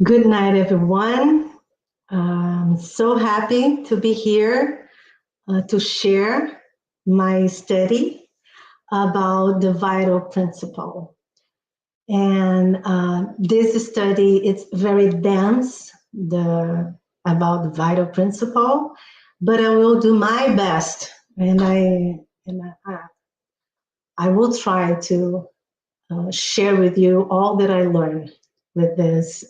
Good night, everyone. I'm so happy to be here to share my study about the vital principle. And this study is very dense about the vital principle, but I will do my best, and I will try to share with you all that I learned with this.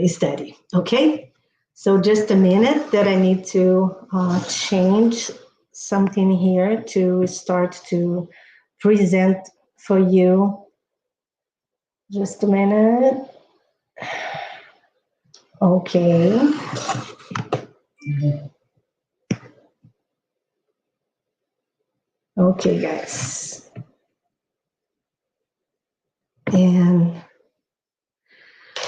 Study. Okay, so just a minute that I need to change something here to start to present for you. Just a minute. Okay. Okay, guys. And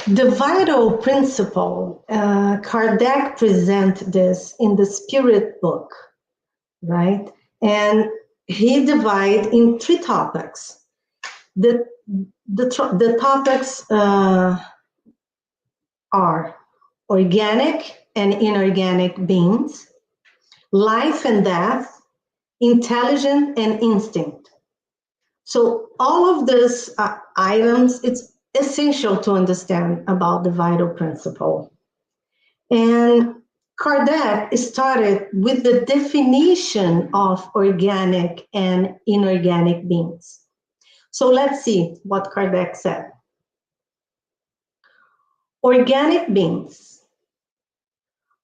the vital principle, Kardec present this in the Spirit book, right? And he divide in three topics. The topics are organic and inorganic beings, life and death, intelligence and instinct. So all of these items, it's essential to understand about the vital principle. And Kardec started with the definition of organic and inorganic beings. So let's see what Kardec said. Organic beings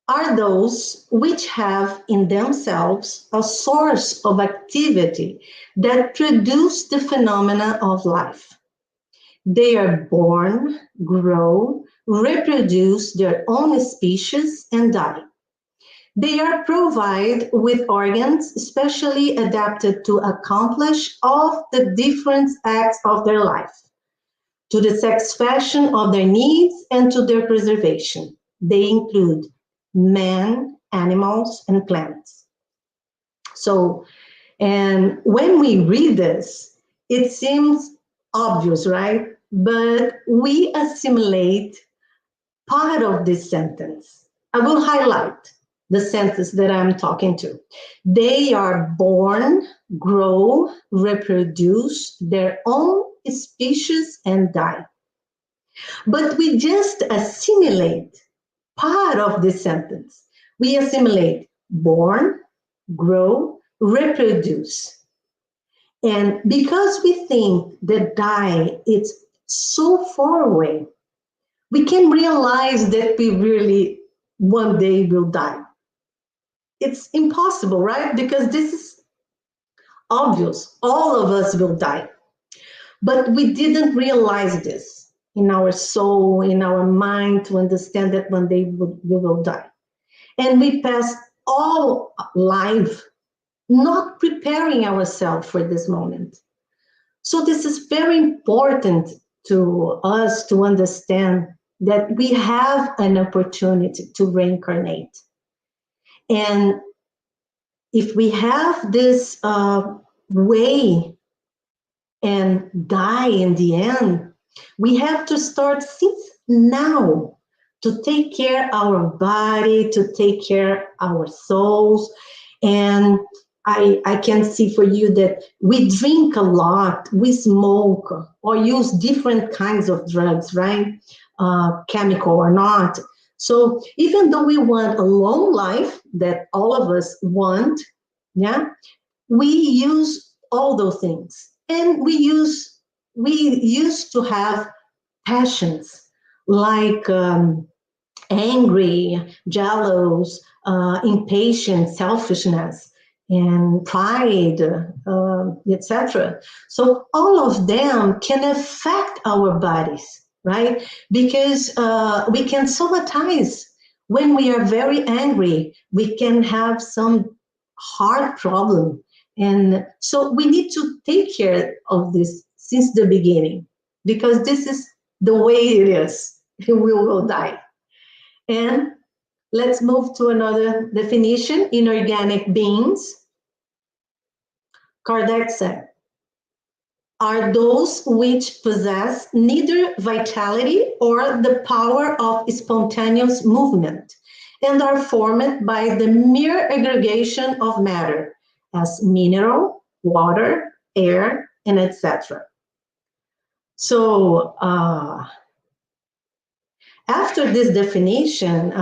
are those which have in themselves a source of activity that produce the phenomena of life. They are born, grow, reproduce their own species, and die. They are provided with organs specially adapted to accomplish all the different acts of their life, to the satisfaction of their needs and to their preservation. They include man, animals, and plants. So, and when we read this, it seems obvious, right? But we assimilate part of this sentence. I will highlight the sentence that I'm talking to. They are born, grow, reproduce their own species, and die. But we just assimilate part of this sentence. We assimilate born, grow, reproduce. And because we think that die is so far away, we can realize that we really one day will die. It's impossible, right? Because this is obvious. All of us will die. But we didn't realize this in our soul, in our mind, to understand that one day we will die. And we pass all life not preparing ourselves for this moment. So this is very important to us to understand that we have an opportunity to reincarnate. And if we have this way and die in the end, we have to start since now to take care our body, to take care our souls. And I can see for you that we drink a lot, we smoke, or use different kinds of drugs, right? Chemical or not. So even though we want a long life that all of us want, yeah, we use all those things. And we used to have passions like angry, jealous, impatient, selfishness, and pride, etc. So all of them can affect our bodies, right? Because we can somatize when we are very angry. We can have some heart problem, and so we need to take care of this since the beginning, because this is the way it is. We will die. And let's move to another definition. Inorganic beings. Kardec said, are those which possess neither vitality or the power of spontaneous movement and are formed by the mere aggregation of matter as mineral, water, air, and etc. So, after this definition,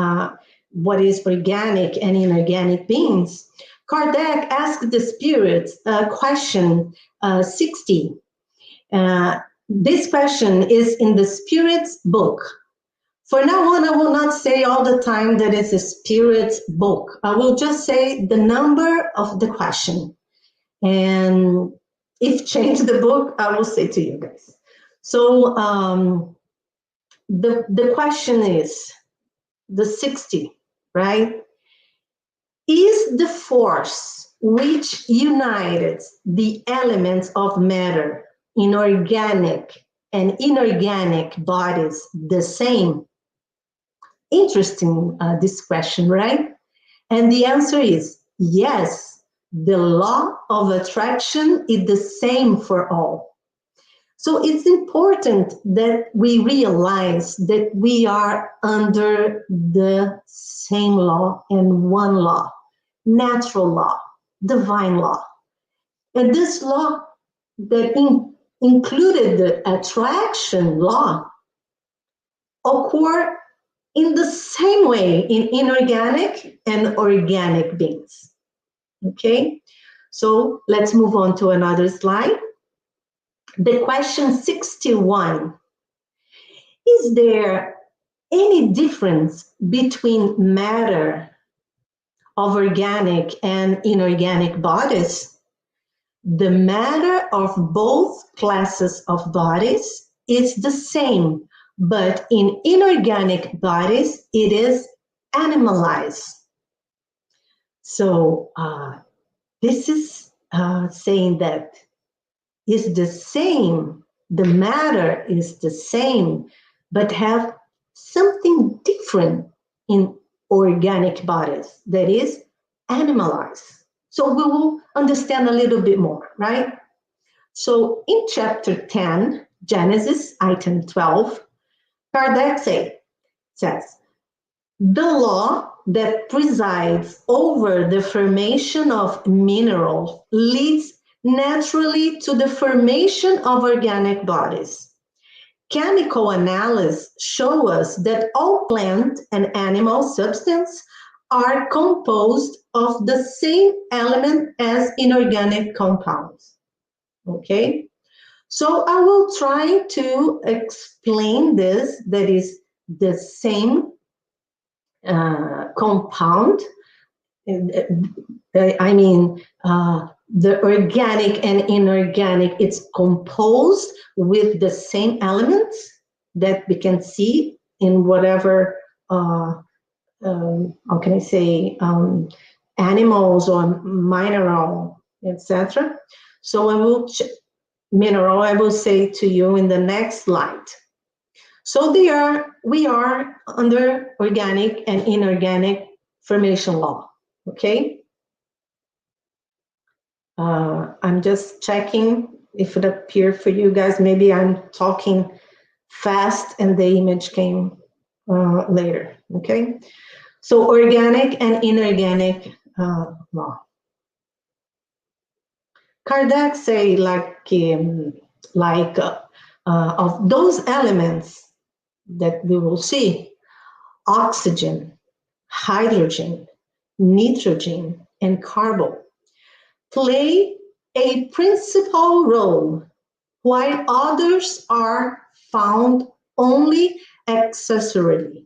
what is organic and inorganic beings, Kardec asked the spirits question 60. This question is in the Spirit's book. For now on, I will not say all the time that it's a Spirit's book. I will just say the number of the question. And if change the book, I will say to you guys. So the question is the 60, right? Is the force which united the elements of matter in organic and inorganic bodies the same? Interesting, this question, right? And the answer is yes. The law of attraction is the same for all. So it's important that we realize that we are under the same law and one law, natural law, divine law. And this law that included the attraction law occur in the same way in inorganic and organic beings. Okay, so let's move on to another slide. The question 61, is there any difference between matter of organic and inorganic bodies? The matter of both classes of bodies is the same, but in inorganic bodies, it is animalized. So this is saying that is the same, the matter is the same, but have something different in organic bodies, that is animalized. So we will understand a little bit more, right? So in chapter 10, Genesis, item 12, Kardec says, the law that presides over the formation of minerals leads naturally to the formation of organic bodies. Chemical analysis shows us that all plant and animal substance are composed of the same element as inorganic compounds. Okay? So I will try to explain this, that is the same compound. I mean, the organic and inorganic, it's composed with the same elements that we can see in whatever, how can I say, animals or mineral, etc. So I will, mineral, I will say to you in the next slide. So we are under organic and inorganic formation law, okay? I'm just checking if it appeared for you guys. Maybe I'm talking fast and the image came later, okay? So organic and inorganic law. Kardec say of those elements that we will see, oxygen, hydrogen, nitrogen, and carbon play a principal role, while others are found only accessorily.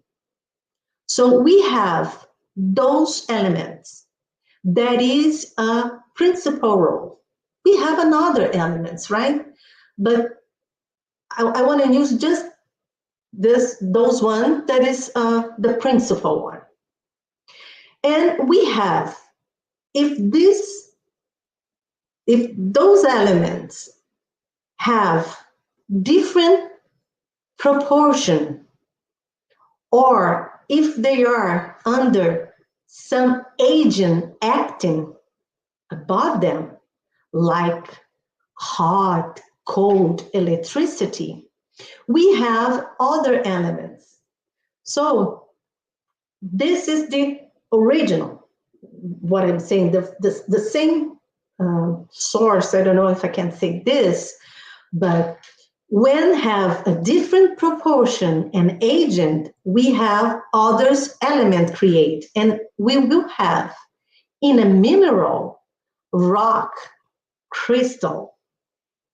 So we have those elements that is a principal role. We have another elements, right? But I want to use just those one that is the principal one. And we have, if those elements have different proportion, or if they are under some agent acting above them, like hot, cold electricity. We have other elements. So this is the original, what I'm saying, the same source. I don't know if I can say this, but when have a different proportion and agent, we have others element create. And we will have in a mineral, rock, crystal.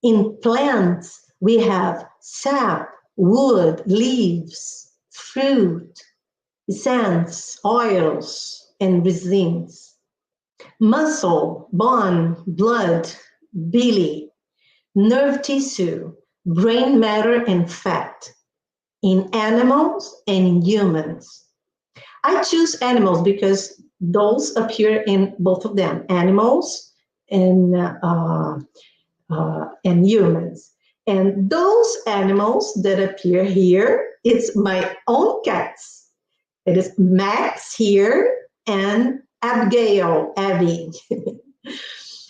In plants, we have sap, wood, leaves, fruit, scents, oils, and resins. Muscle, bone, blood, bile, nerve tissue, brain matter, and fat in animals and in humans. I choose animals because those appear in both of them, animals and humans. And those animals that appear here, it's my own cats. It is Max here and Abigail, Abby.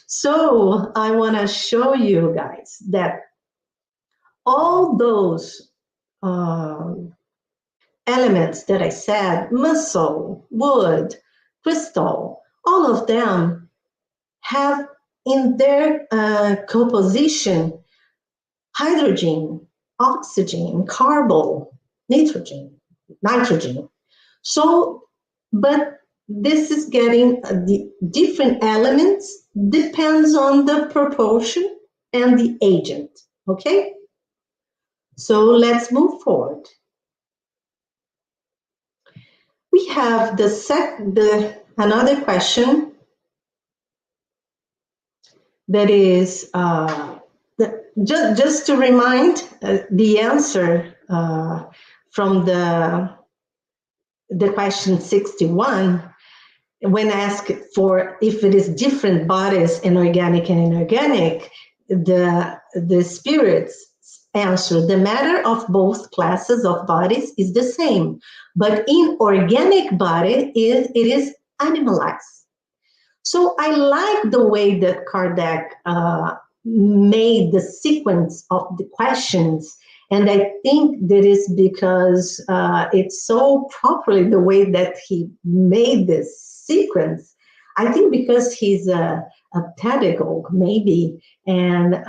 So I want to show you guys that all those elements that I said, muscle, wood, crystal, all of them have in their composition hydrogen, oxygen, carbon, nitrogen. So, but this is getting the different elements depends on the proportion and the agent. Okay, so let's move forward. We have another question that is just to remind the answer from the question 61, when asked for if it is different bodies in organic and inorganic, the spirits answer the matter of both classes of bodies is the same, but in organic body it is animalized. So I like the way that Kardec made the sequence of the questions. And I think that is because it's so properly the way that he made this sequence. I think because he's a pedagogue, maybe, and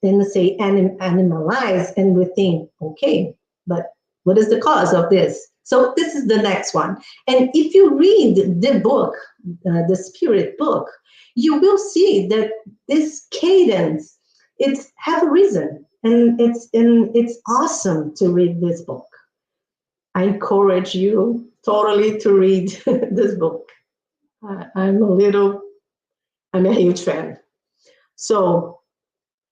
then say animalize, and we think, okay, but what is the cause of this? So this is the next one. And if you read the book, the spirit book, you will see that this cadence, it's have a reason, and it's awesome to read this book. I encourage you totally to read this book. I'm a huge fan. So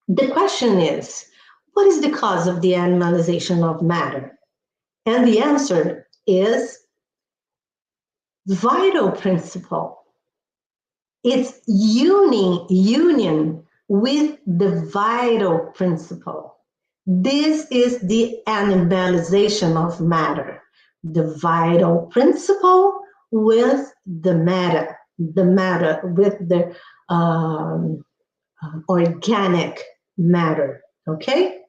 the question is, what is the cause of the animalization of matter? And the answer is vital principle. It's union with the vital principle. This is the animalization of matter. The vital principle with the matter with the organic matter, okay?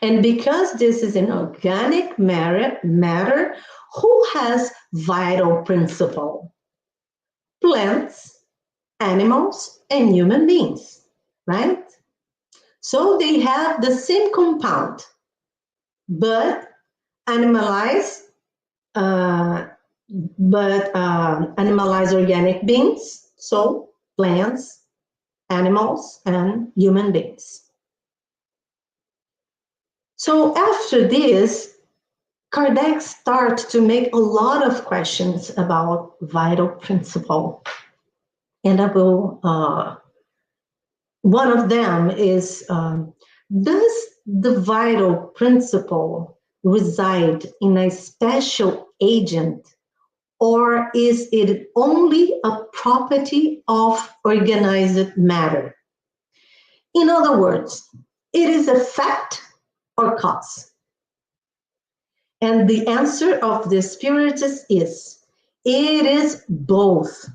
And because this is an organic matter, who has vital principle? Plants, animals, and human beings, right? So they have the same compound, but animalized, animalized organic beings, so plants, animals, and human beings. So after this, Kardec starts to make a lot of questions about vital principle. And I will, one of them is, does the vital principle reside in a special agent, or is it only a property of organized matter? In other words, it is a fact or cause? And the answer of the Spiritists is, it is both.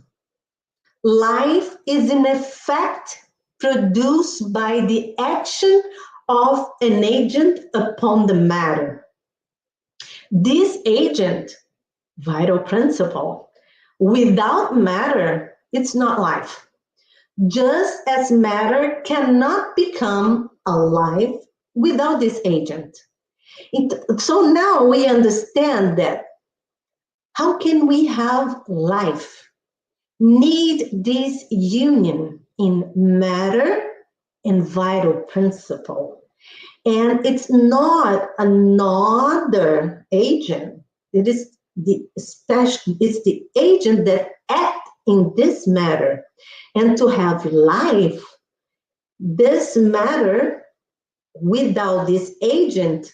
Life is in effect produced by the action of an agent upon the matter. This agent, vital principle, without matter, it's not life. Just as matter cannot become alive without this agent. So now we understand that how can we have life? Need this union in matter and vital principle. And it's not another agent. It is it's the agent that act in this matter. And to have life, this matter without this agent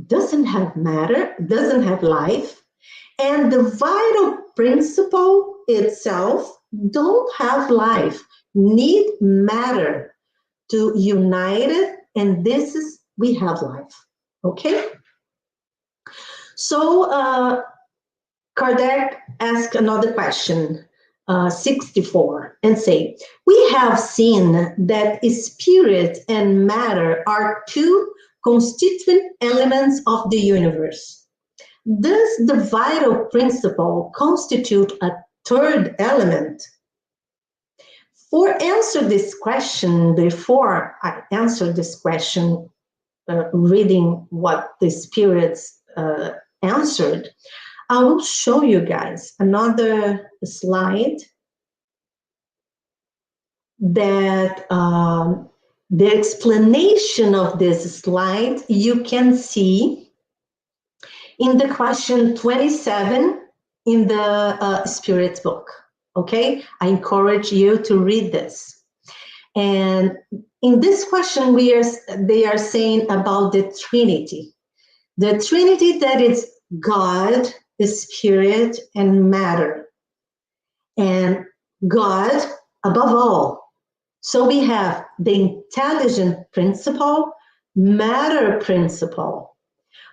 doesn't have matter, doesn't have life. And the vital principle itself don't have life, need matter to unite it, and this is we have life. Okay. So Kardec asked another question, 64, and say, we have seen that spirit and matter are two constituent elements of the universe. Does the vital principle constitute a third element? For answer this question, before I answer this question, reading what the spirits answered, I will show you guys another slide that the explanation of this slide you can see in the question 27 in the Spirit book. Okay, I encourage you to read this. And in this question, they are saying about the Trinity. The Trinity that is God, the Spirit, and matter. And God above all. So we have the intelligent principle, matter principle.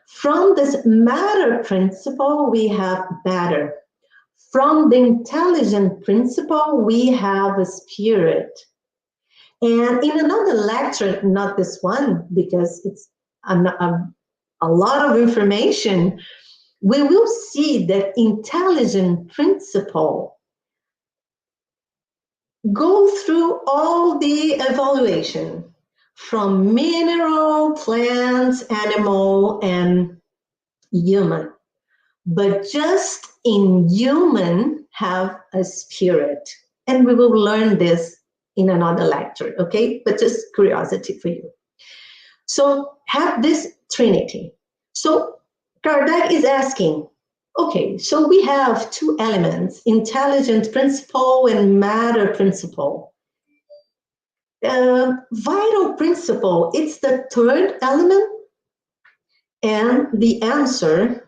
From this matter principle, we have matter. From the intelligent principle, we have a spirit. And in another lecture, not this one, because it's a lot of information, we will see that intelligent principle go through all the evaluation from mineral, plants, animal, and human. But just in human have a spirit. And we will learn this in another lecture, okay? But just curiosity for you. So have this Trinity. So Kardec is asking, okay, so we have two elements, intelligent principle and matter principle. Vital principle, it's the third element, and the answer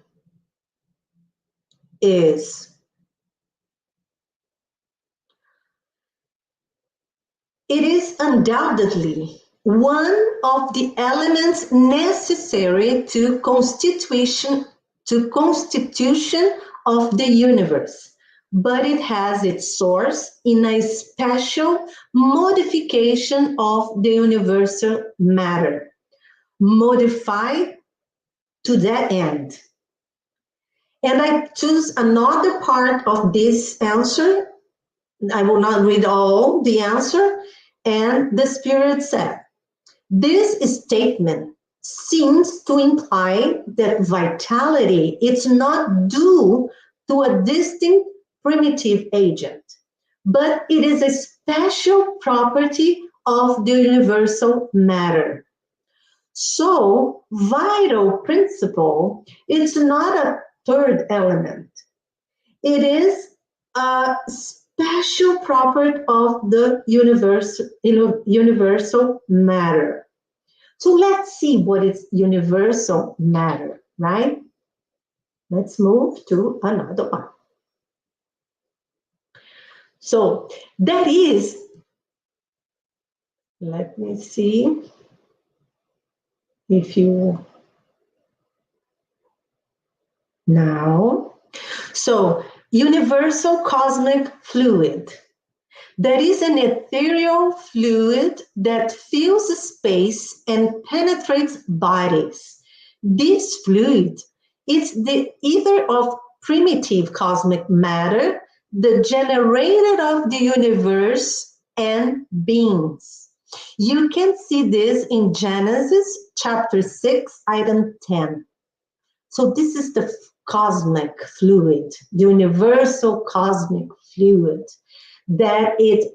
is it is undoubtedly one of the elements necessary to constitution of the universe, but it has its source in a special modification of the universal matter, modified to that end. And I choose another part of this answer. I will not read all the answer. And the Spirit said, this statement seems to imply that vitality is not due to a distinct primitive agent, but it is a special property of the universal matter. So, vital principle is not a third element. It is a special property of the universal matter. So let's see what is universal matter, right? Let's move to another one. So that is, let me see if you now. So universal cosmic fluid. That is an ethereal fluid that fills space and penetrates bodies. This fluid is the ether of primitive cosmic matter, the generator of the universe and beings. You can see this in Genesis chapter 6, item 10. So this is the cosmic fluid, the universal cosmic fluid that it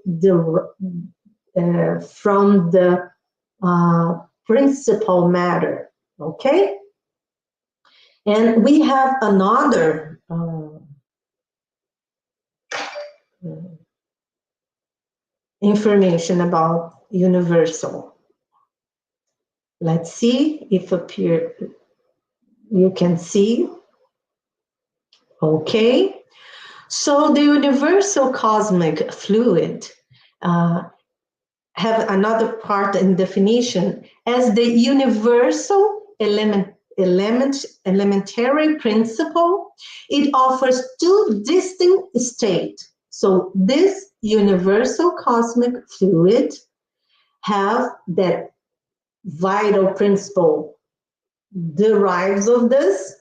from the principal matter. Okay, and we have another information about universal. Let's see if appear you can see. Okay, so the universal cosmic fluid have another part in definition as the universal elementary principle. It offers two distinct states. So this universal cosmic fluid have that vital principle derives of this.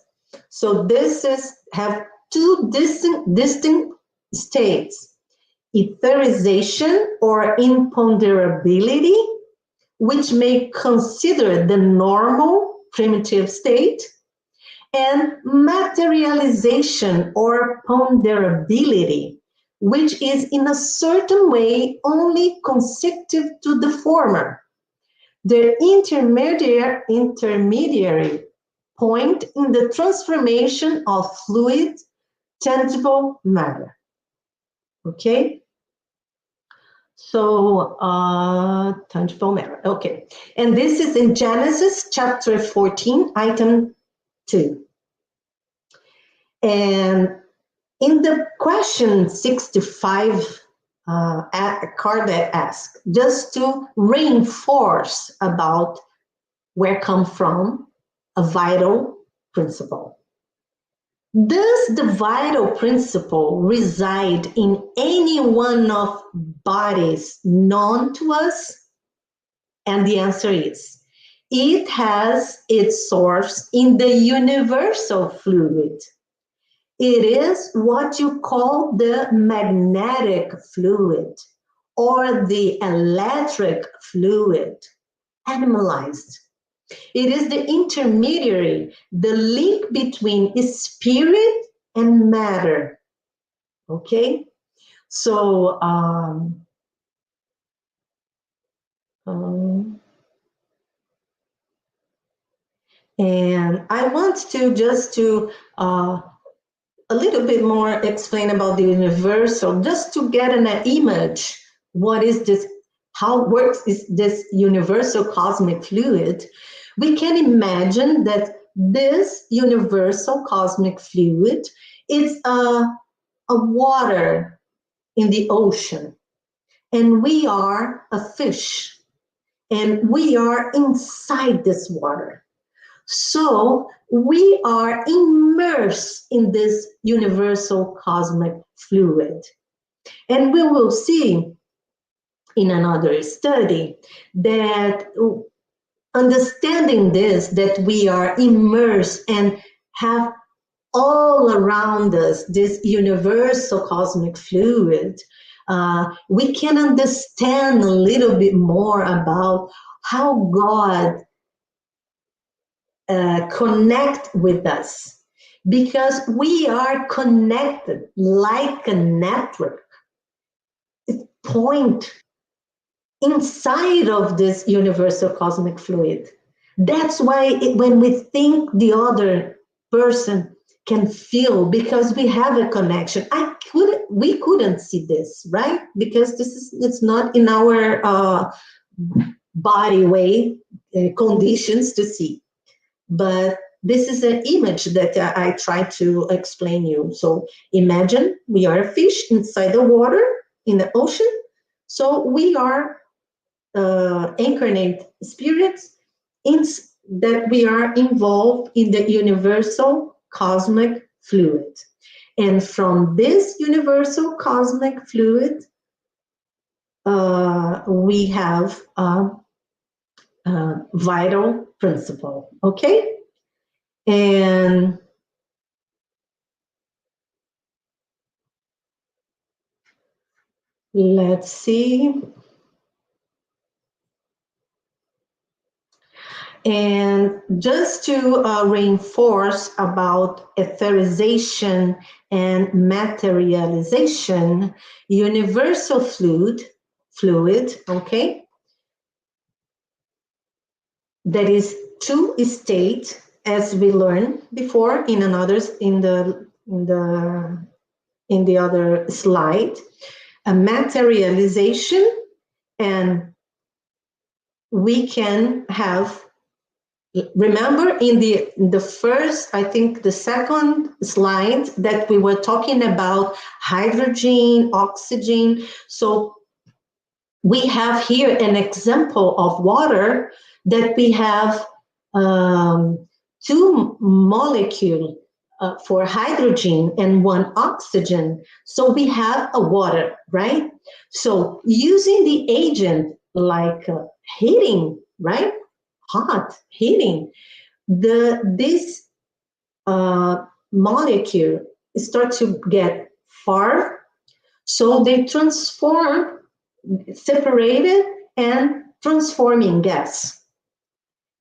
So this is have two distinct states: etherization or imponderability, which may consider the normal primitive state, and materialization or ponderability, which is in a certain way only consecutive to the former. The intermediary point in the transformation of fluid, tangible matter. Okay? So, tangible matter. Okay. And this is in Genesis chapter 14, item 2. And in the question 65, Kardec asked, just to reinforce about where come from a vital principle. Does the vital principle reside in any one of bodies known to us? And the answer is, it has its source in the universal fluid. It is what you call the magnetic fluid or the electric fluid, animalized. It is the intermediary, the link between spirit and matter. Okay? So, and I want to just to a little bit more explain about the universal, just to get an image. What is this? How works is this universal cosmic fluid? We can imagine that this universal cosmic fluid is a water in the ocean, and we are a fish, and we are inside this water. So we are immersed in this universal cosmic fluid. And we will see in another study that understanding this, that we are immersed and have all around us this universal cosmic fluid, we can understand a little bit more about how God connect with us, because we are connected like a network point inside of this universal cosmic fluid. That's why when we think the other person can feel, because we have a connection. We couldn't see this, right? Because it's not in our body way conditions to see. But this is an image that I try to explain you. So imagine we are a fish inside the water in the ocean. So we are incarnate spirits that we are involved in the universal cosmic fluid. And from this universal cosmic fluid, we have a vital principle, okay? And let's see. And just to reinforce about etherization and materialization, universal fluid, okay, that is two state, as we learned before in another in the other slide, a materialization, and we can have, remember in the first, I think the second slide, that we were talking about hydrogen, oxygen. So we have here an example of water that we have two molecules for hydrogen and one oxygen. So we have a water, right? So using the agent like heating, right? Hot heating, this molecule start to get far, so they transform, separated and transforming gas.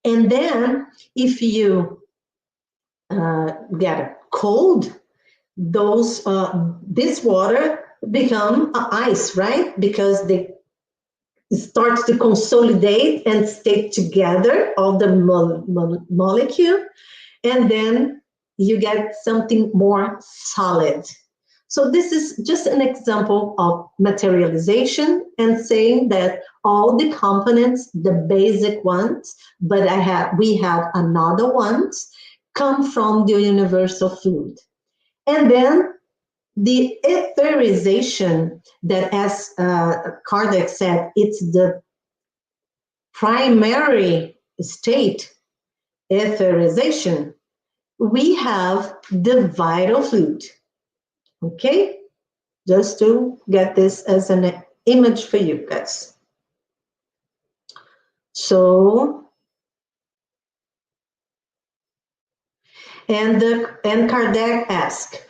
And then if you get cold, those this water become ice, right? Because they start to consolidate and stick together, all the molecule, and then you get something more solid. So this is just an example of materialization and saying that all the components, the basic ones, but we have another ones, come from the universal fluid. And then the etherization, that as Kardec said, it's the primary state, etherization, we have the vital fluid. Okay, just to get this as an image for you guys. So, and Kardec asked,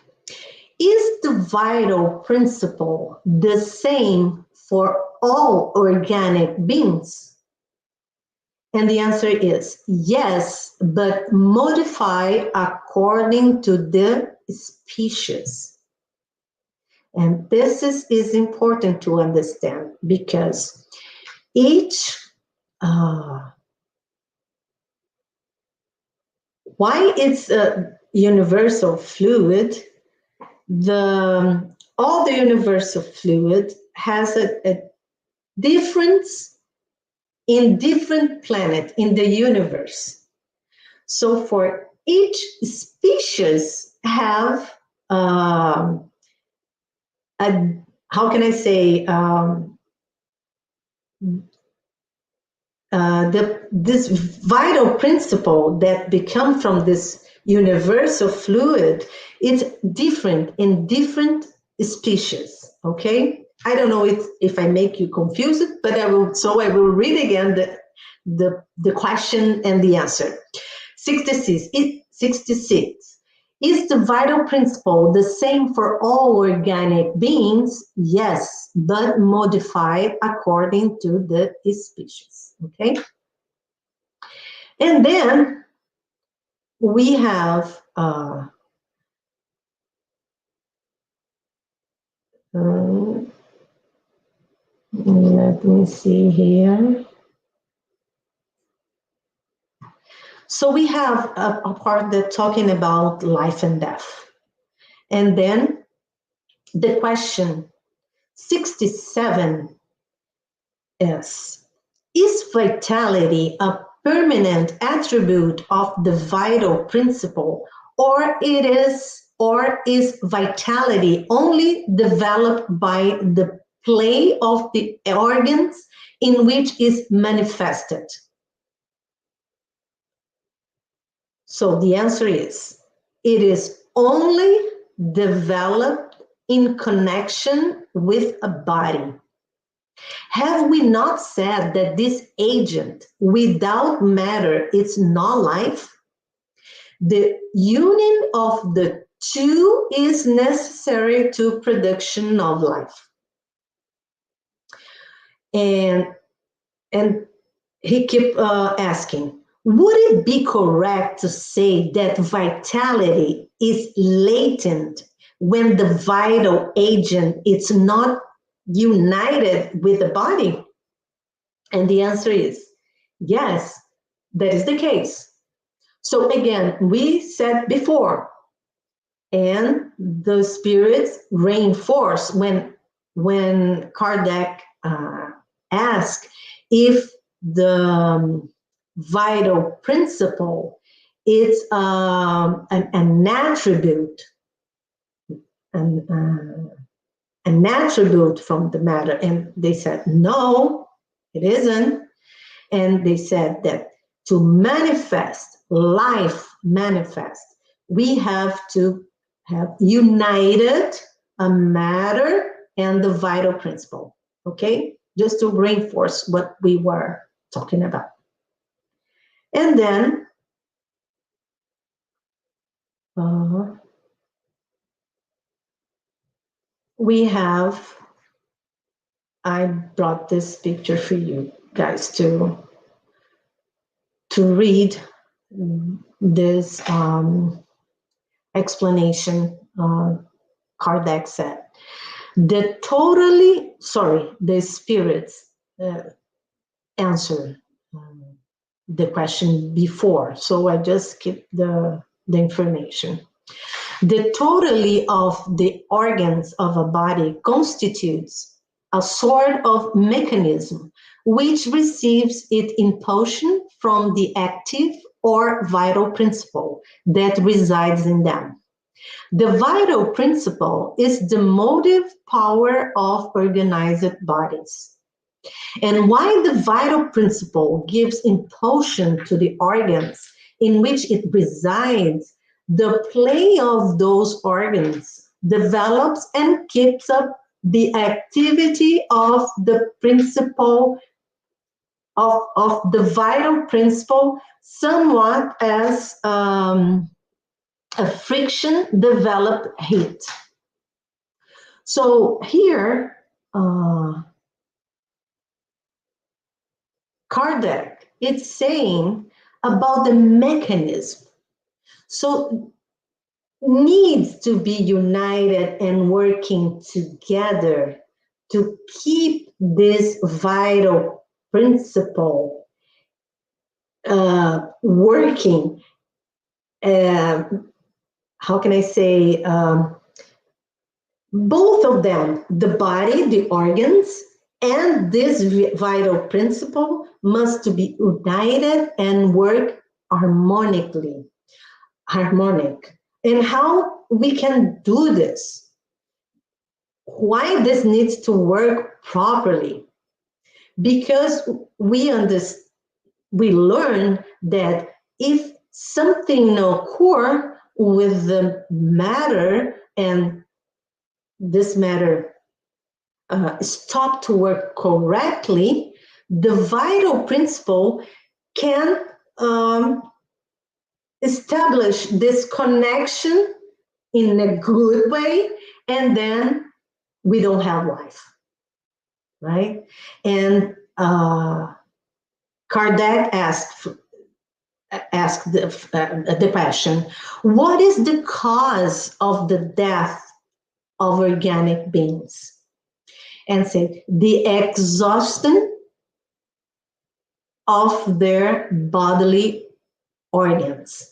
is the vital principle the same for all organic beings? And the answer is yes, but modified according to the species. And this is important to understand, because each, why it's a universal fluid, all the universal fluid has a difference in different planet in the universe. So for each species have a, how can I say, this vital principle that become from this universal fluid, it's different in different species. Okay, I don't know if I make you confused, but I will read again the question and the answer. 66 is the vital principle the same for all organic beings? Yes, but modified according to the species. Okay. And then we have let me see here. So we have a part that talking about life and death. And then the question 67 is vitality a permanent attribute of the vital principle, or is vitality only developed by the play of the organs in which is manifested? So the answer is, it is only developed in connection with a body. Have we not said that this agent without matter is not life? The union of the two is necessary to production of life. And and he kept asking, would it be correct to say that vitality is latent when the vital agent is not united with the body? And the answer is yes, that is the case. So again, we said before, and the spirits reinforce when Kardec asked if the vital principle is an attribute, an, an attribute from the matter, and they said no, it isn't. And they said that to manifest life, manifest, we have to have united a matter and the vital principle. Okay, just to reinforce what we were talking about. And then we have, I brought this picture for you guys to read this explanation. Kardec said, the spirits answer the question before, so I just skipped the information. The totality of the organs of a body constitutes a sort of mechanism which receives its impulsion from the active or vital principle that resides in them. The vital principle is the motive power of organized bodies. And while the vital principle gives impulsion to the organs in which it resides, the play of those organs develops and keeps up the activity of the principle of the vital principle, somewhat as a friction developed heat. So here, Kardec is saying about the mechanism. So needs to be united and working together to keep this vital principle working. How can I say? Both of them, the body, the organs, and this vital principle must be united and work harmonically. Harmonic. And how we can do this? Why this needs to work properly? Because we learn that if something occur with the matter and this matter stop to work correctly, the vital principle can establish this connection in a good way, and then we don't have life, right? And Kardec asked the question, what is the cause of the death of organic beings? And said, the exhaustion of their bodily organs.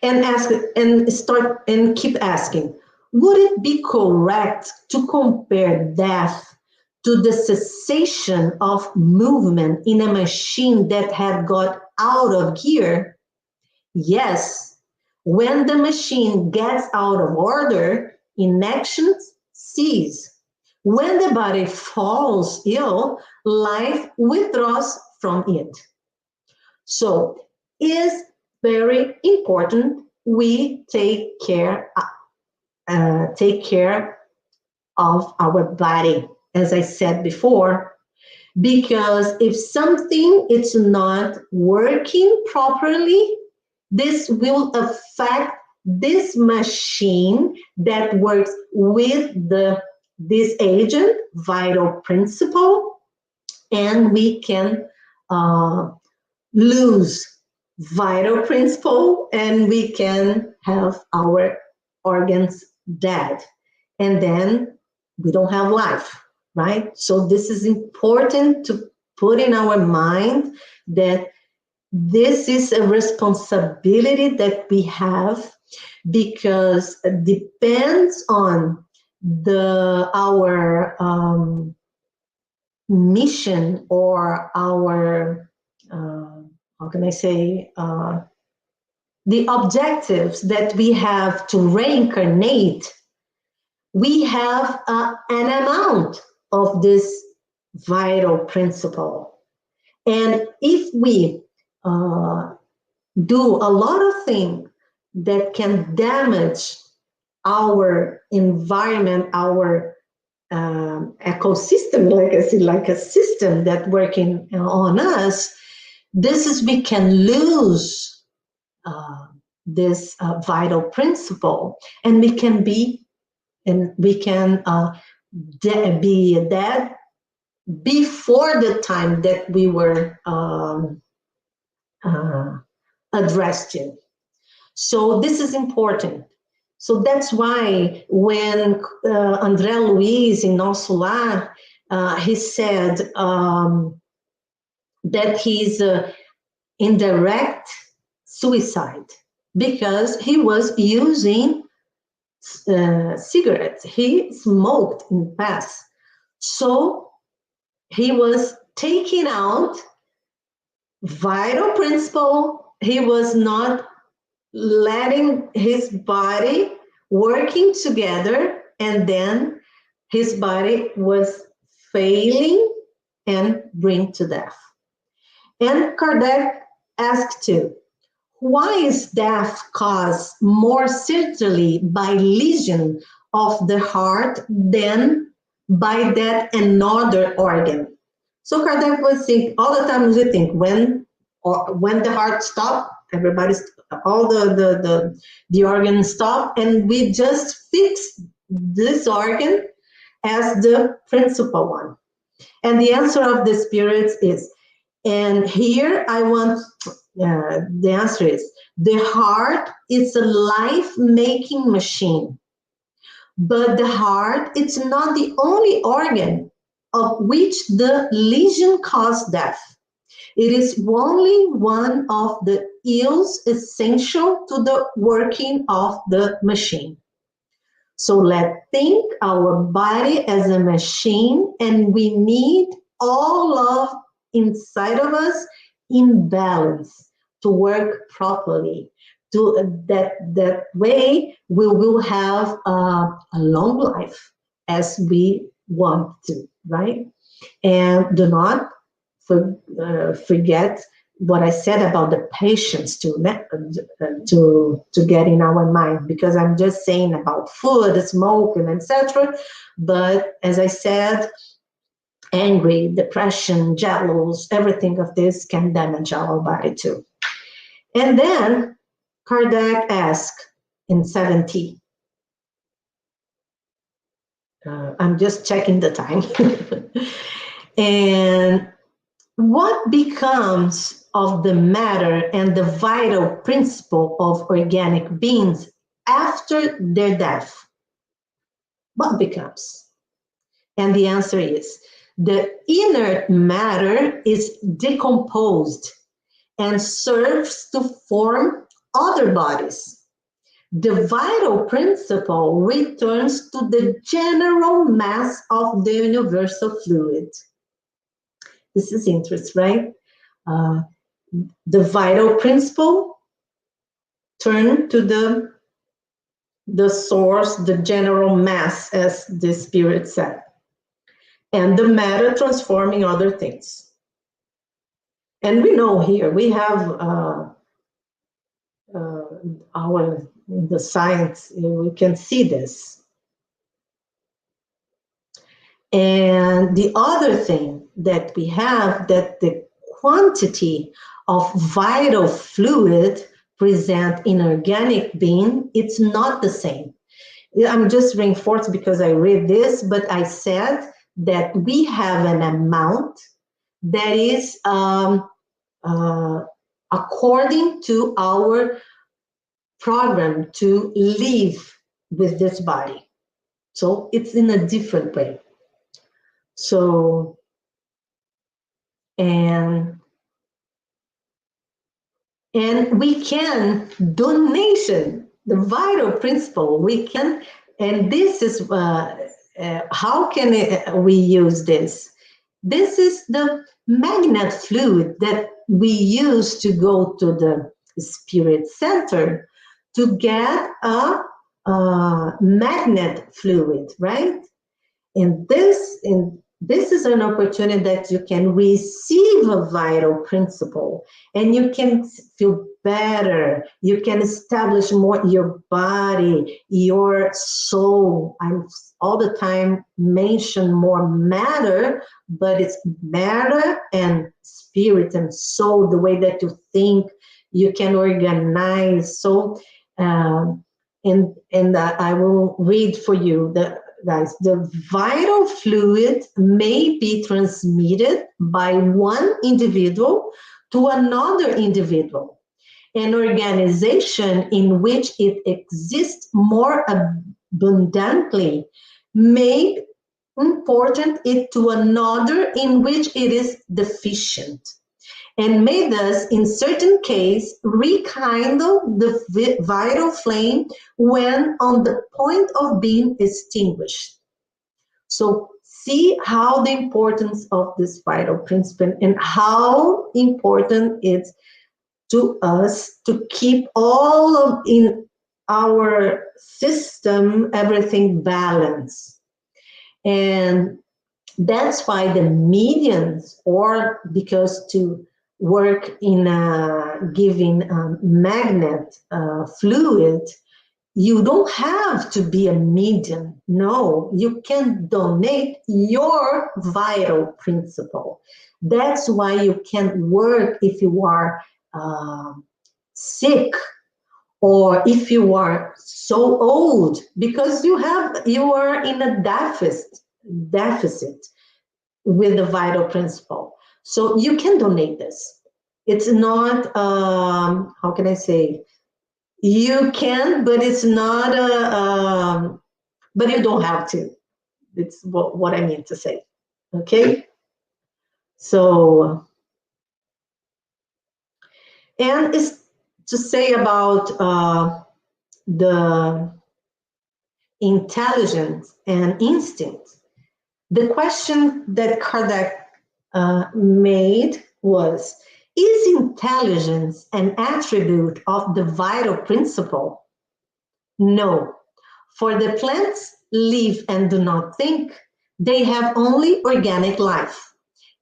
And ask and start and keep asking, would it be correct to compare death to the cessation of movement in a machine that had got out of gear? Yes, when the machine gets out of order, inactions cease. When the body falls ill, life withdraws from it. So it is very important we take care of our body. as I said before, because if something is not working properly, this will affect this machine that works with this agent, vital principle, and we can uh, lose vital principle and we can have our organs dead. And then we don't have life, right? So this is important to put in our mind that this is a responsibility that we have because it depends on the our mission or our how can I say the objectives that we have to reincarnate. We have an amount of this vital principle, and if we uh, do a lot of things that can damage our environment, our ecosystem, like I said, like a system that working on us, this is we can lose uh, this vital principle, and we can be and we can be dead before the time that we were uh, addressed in. So this is important. So that's why when André Luiz in Non Solar, he said that he's indirect suicide because he was using cigarettes. He smoked in the past. So he was taking out vital principle. He was not letting his body working together, and then his body was failing and bring to death. And Kardec asked too, why is death caused more certainly by lesion of the heart than by that another organ? So Kardec was thinking all the time. We think when the heart stops, everybody's all the organs stop, and we just fix this organ as the principal one. And the answer of the spirits is, and here I want the answer is the heart is a life-making machine, but the heart it's not the only organ of which the lesion caused death. It is only one of the ills essential to the working of the machine. So let's think our body as a machine, and we need all of inside of us in balance to work properly. To that way, we will have a long life as we want to, right? And do not forget what I said about the patience to get in our mind, because I'm just saying about food, smoke, and etc. But as I said, angry, depression, jealous, everything of this can damage our body too. And then Kardec asked in 70. I'm just checking the time. And what becomes of the matter and the vital principle of organic beings after their death? What becomes? And the answer is the inert matter is decomposed and serves to form other bodies. The vital principle returns to the general mass of the universal fluid. This is interesting, right? The vital principle turn to the source, the general mass, as the spirit said, and the matter transforming other things. And we know here we have our the science. We can see this. And the other thing that we have, that the quantity of vital fluid present in organic being, it's not the same. I'm just reinforced because I read this, but I said that we have an amount that is uh, according to our program to live with this body. So it's in a different way. So, and we can donation the vital principle. We can, and this is how can we use this? This is the magnet fluid that we use to go to the spirit center to get a magnet fluid, right? And this is an opportunity that you can receive a vital principle, and you can feel better. You can establish more your body, your soul. I'm all the time mention more matter, but it's matter and spirit and soul, the way that you think, you can organize. So and I will read for you the guys. The vital fluid may be transmitted by one individual to another individual. An organization in which it exists more abundantly may important it to another in which it is deficient, and may thus, in certain case, rekindle the vital flame when on the point of being extinguished. So see how the importance of this vital principle and how important it's to us to keep all of in our system everything balanced. And that's why the medians, or because to work in a giving magnet fluid, you don't have to be a medium. No, you can donate your vital principle. That's why you can work if you are uh, sick, or if you are so old, because you are in a deficit with the vital principle. So you can donate this. It's not how can I say, you can, but it's not a but you don't have to. It's what I mean to say. Okay. So, and it's to say about the intelligence and instinct. The question that Kardec made was, is intelligence an attribute of the vital principle? No, for the plants live and do not think. They have only organic life.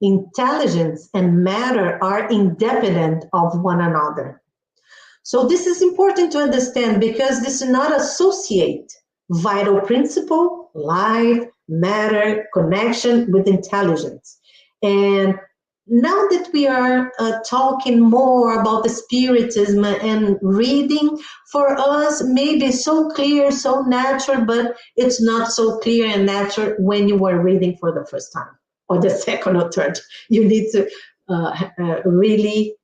Intelligence and matter are independent of one another. So this is important to understand, because this is not associate vital principle, life, matter, connection with intelligence. And now that we are talking more about the spiritism and reading, for us maybe so clear, so natural, but it's not so clear and natural when you are reading for the first time or the second or third. You need to really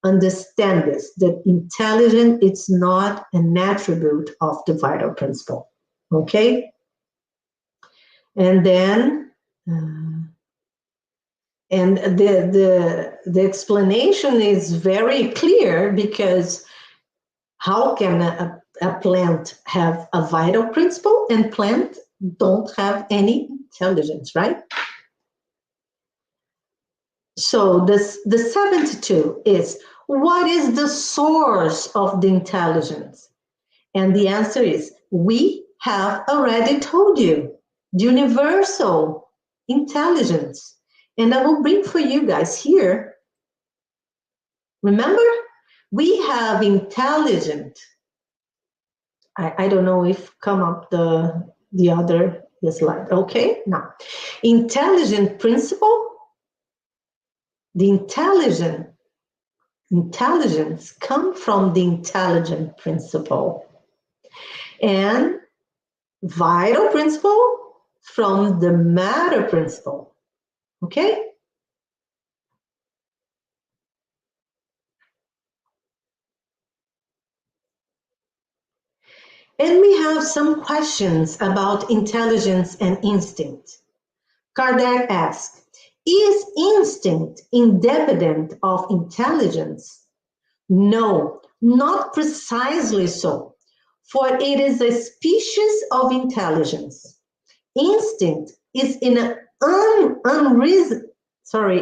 understand this, that intelligence is not an attribute of the vital principle. Okay. And then and the explanation is very clear, because how can a plant have a vital principle and plant don't have any intelligence, right? So the 72 is, what is the source of the intelligence? And the answer is, we have already told you, the universal intelligence. And I will bring for you guys here. Remember, we have intelligent. I don't know if come up the other the slide. Okay, now, intelligent principle, the intelligence come from the intelligent principle, and vital principle from the matter principle. Okay? And we have some questions about intelligence and instinct. Kardec asks, is instinct independent of intelligence? No, not precisely so, for it is a species of intelligence. Instinct is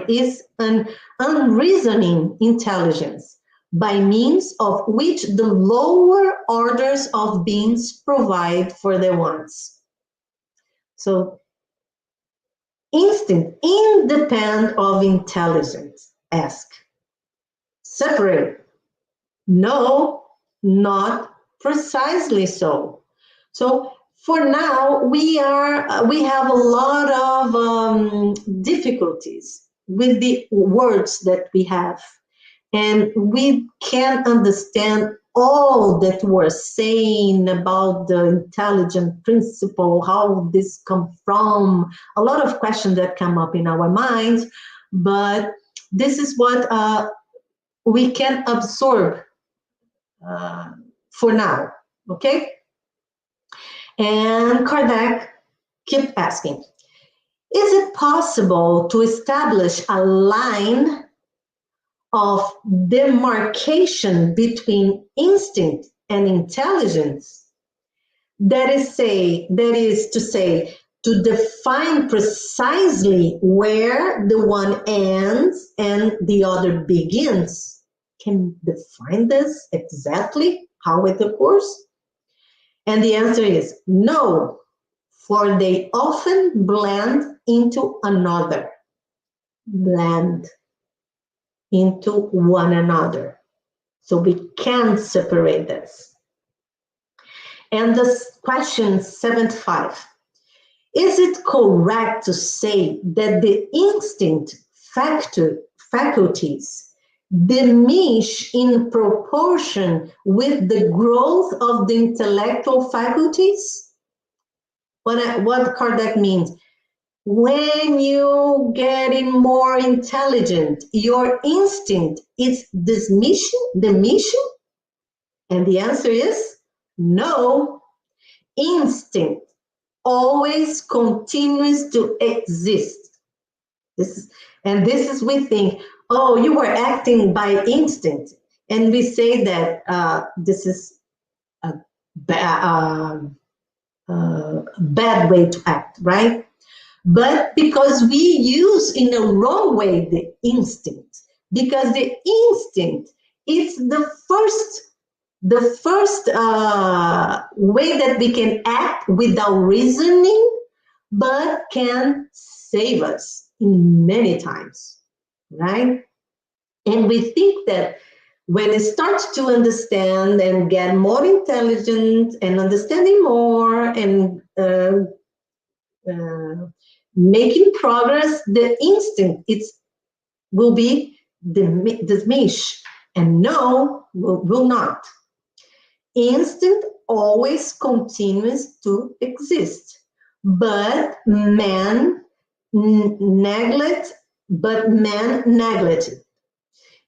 is an unreasoning intelligence by means of which the lower orders of beings provide for their wants. So instinct independent of intelligence. Ask. Separate. No, not precisely so. So for now, we have a lot of difficulties with the words that we have, and we can't understand all that we're saying about the intelligent principle, how this come from, a lot of questions that come up in our minds, but this is what we can absorb for now, okay? And Kardec kept asking, is it possible to establish a line of demarcation between instinct and intelligence? That is to say, to define precisely where the one ends and the other begins. Can define this exactly how it occurs? And the answer is no, for they often blend into another. Blend into one another. So we can't separate this. And this question 75. Is it correct to say that the instinct faculties diminish in proportion with the growth of the intellectual faculties? What Kardec means, when you getting more intelligent, your instinct is diminishing? And the answer is no. Instinct always continues to exist. This is we think, oh, you were acting by instinct, and we say that this is a bad way to act, right? But because we use in a wrong way the instinct, because the instinct is the first way that we can act without reasoning, but can save us many times, right? And we think that when it starts to understand and get more intelligent and understanding more and making progress, the instinct will be diminished, and no, will not. Instinct always continues to exist, but man neglect it.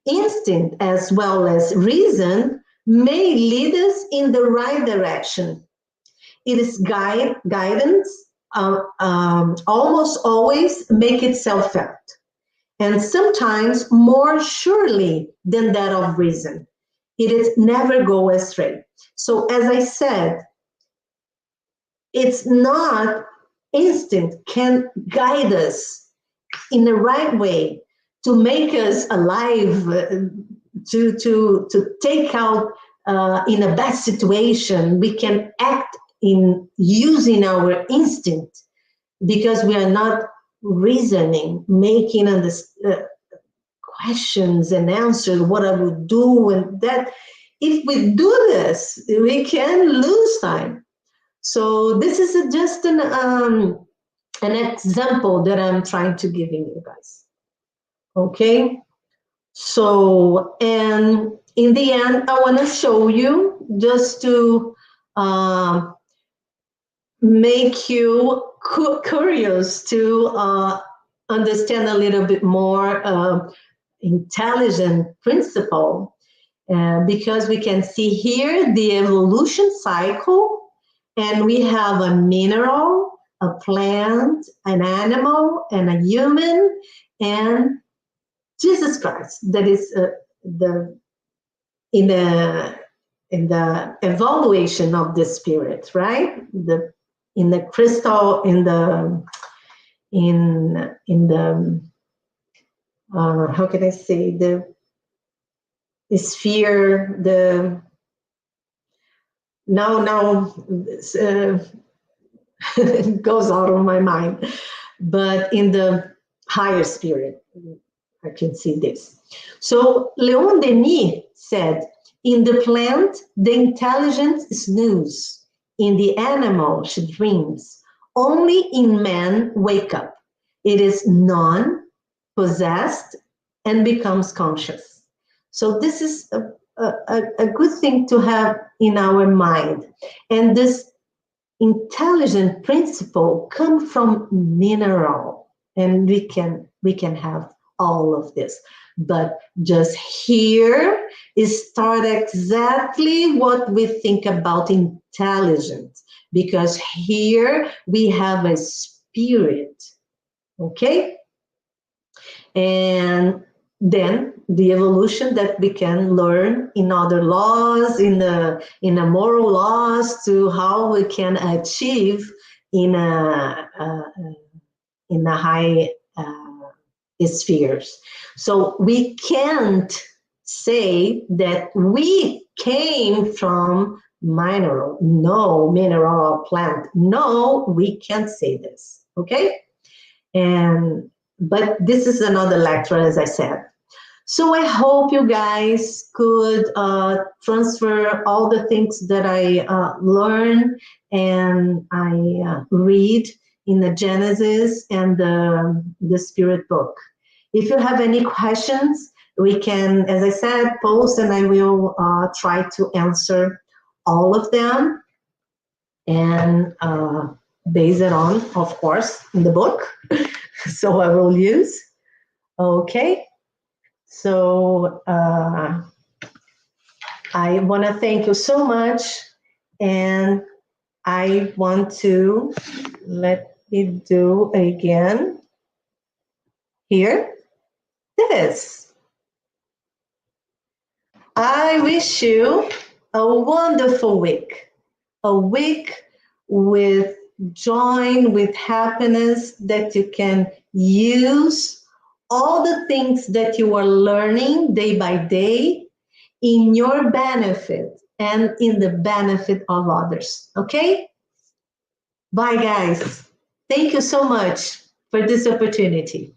Instinct as well as reason may lead us in the right direction. It is guidance almost always make itself felt, and sometimes more surely than that of reason. It is never go astray. So as I said, it's not instinct can guide us in the right way to make us alive, to take out in a bad situation. We can act in using our instinct because we are not reasoning, making questions and answers, what I would do, and that. If we do this, we can lose time. So this is just an example that I'm trying to give you guys. Okay. So, and in the end, I want to show you just to um, make you curious to understand a little bit more intelligent principle, because we can see here the evolution cycle, and we have a mineral, a plant, an animal, and a human, and Jesus Christ. That is the in the evaluation of the spirit, right? The in the crystal, in the how can I say, the sphere, the now it goes out of my mind, but in the higher spirit, I can see this. So Leon Denis said, in the plant, the intelligence snooze. In the animal, she dreams. Only in man, wake up. It is non-possessed and becomes conscious. So this is a good thing to have in our mind. And this intelligent principle come from mineral, and we can have all of this, but just here is start exactly what we think about intelligence, because here we have a spirit. Okay. And then the evolution that we can learn in other laws, in the moral laws, to how we can achieve in a high spheres. So we can't say that we came from mineral plant. No, we can't say this. Okay. And but this is another lecture, as I said. So I hope you guys could transfer all the things that I learn and I read in the Genesis and the Spirit book. If you have any questions, we can, as I said, post, and I will try to answer all of them, and base it on, of course, in the book. So I will use. Okay. So I want to thank you so much, and I want to let me do again here. This. I wish you a wonderful week, a week with joy, with happiness, that you can use all the things that you are learning day by day in your benefit and in the benefit of others. Okay? Bye, guys. Thank you so much for this opportunity.